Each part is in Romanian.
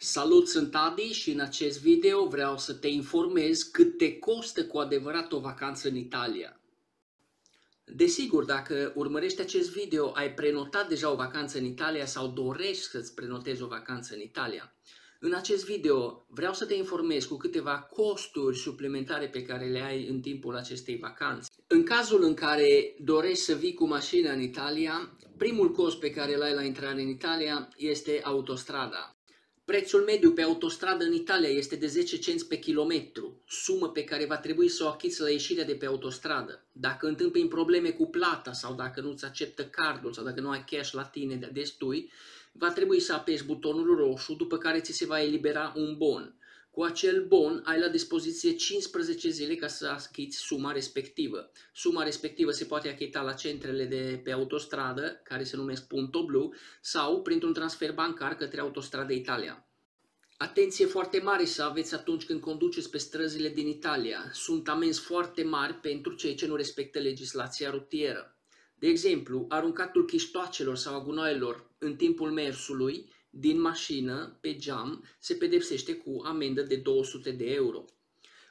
Salut, sunt Adi și în acest video vreau să te informez cât te costă cu adevărat o vacanță în Italia. Desigur, dacă urmărești acest video, ai prenotat deja o vacanță în Italia sau dorești să-ți prenotezi o vacanță în Italia. În acest video vreau să te informez cu câteva costuri suplimentare pe care le ai în timpul acestei vacanțe. În cazul în care dorești să vii cu mașina în Italia, primul cost pe care îl ai la intrare în Italia este autostrada. Prețul mediu pe autostradă în Italia este de 10 cenți pe kilometru, sumă pe care va trebui să o achiți la ieșirea de pe autostradă. Dacă întâmpini probleme cu plata sau dacă nu-ți acceptă cardul sau dacă nu ai cash la tine de destui, va trebui să apeși butonul roșu, după care ți se va elibera un bon. Cu acel bon ai la dispoziție 15 zile ca să achiți suma respectivă. Suma respectivă se poate achita la centrele de pe autostradă, care se numesc Punto Blu, sau printr-un transfer bancar către Autostrade Italia. Atenție foarte mare să aveți atunci când conduceți pe străzile din Italia. Sunt amenzi foarte mari pentru cei ce nu respectă legislația rutieră. De exemplu, aruncatul chiștoacelor sau a gunoaielor în timpul mersului din mașină pe geam se pedepsește cu amendă de 200 de euro.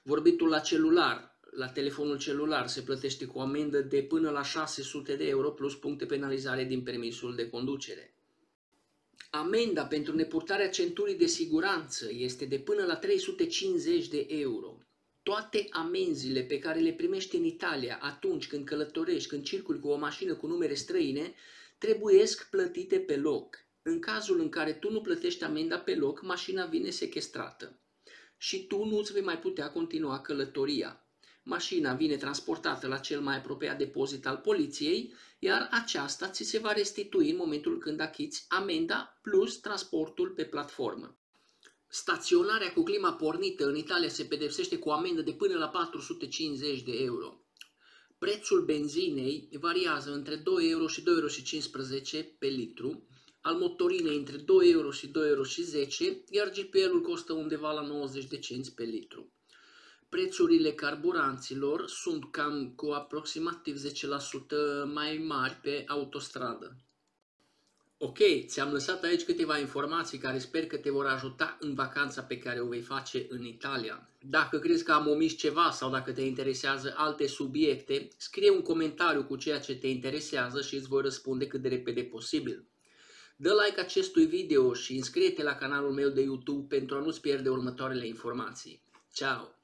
Vorbitul la celular, la telefonul celular, se plătește cu amendă de până la 600 de euro plus puncte penalizare din permisul de conducere. Amenda pentru nepurtarea centurii de siguranță este de până la 350 de euro. Toate amenziile pe care le primești în Italia atunci când călătorești, când circuli cu o mașină cu numere străine, trebuiesc plătite pe loc. În cazul în care tu nu plătești amenda pe loc, mașina vine sechestrată și tu nu îți vei mai putea continua călătoria. Mașina vine transportată la cel mai apropiat depozit al poliției, iar aceasta ți se va restitui în momentul când achiți amenda plus transportul pe platformă. Staționarea cu clima pornită în Italia se pedepsește cu amendă de până la 450 de euro. Prețul benzinei variază între 2 euro și 2,15 euro pe litru, al motorinei între 2 euro și 2,10 euro, iar GPL-ul costă undeva la 90 de cenți pe litru. Prețurile carburanților sunt cam cu aproximativ 10% mai mari pe autostradă. Ok, ți-am lăsat aici câteva informații care sper că te vor ajuta în vacanța pe care o vei face în Italia. Dacă crezi că am omis ceva sau dacă te interesează alte subiecte, scrie un comentariu cu ceea ce te interesează și îți voi răspunde cât de repede posibil. Dă like acestui video și înscrie-te la canalul meu de YouTube pentru a nu-ți pierde următoarele informații. Ciao!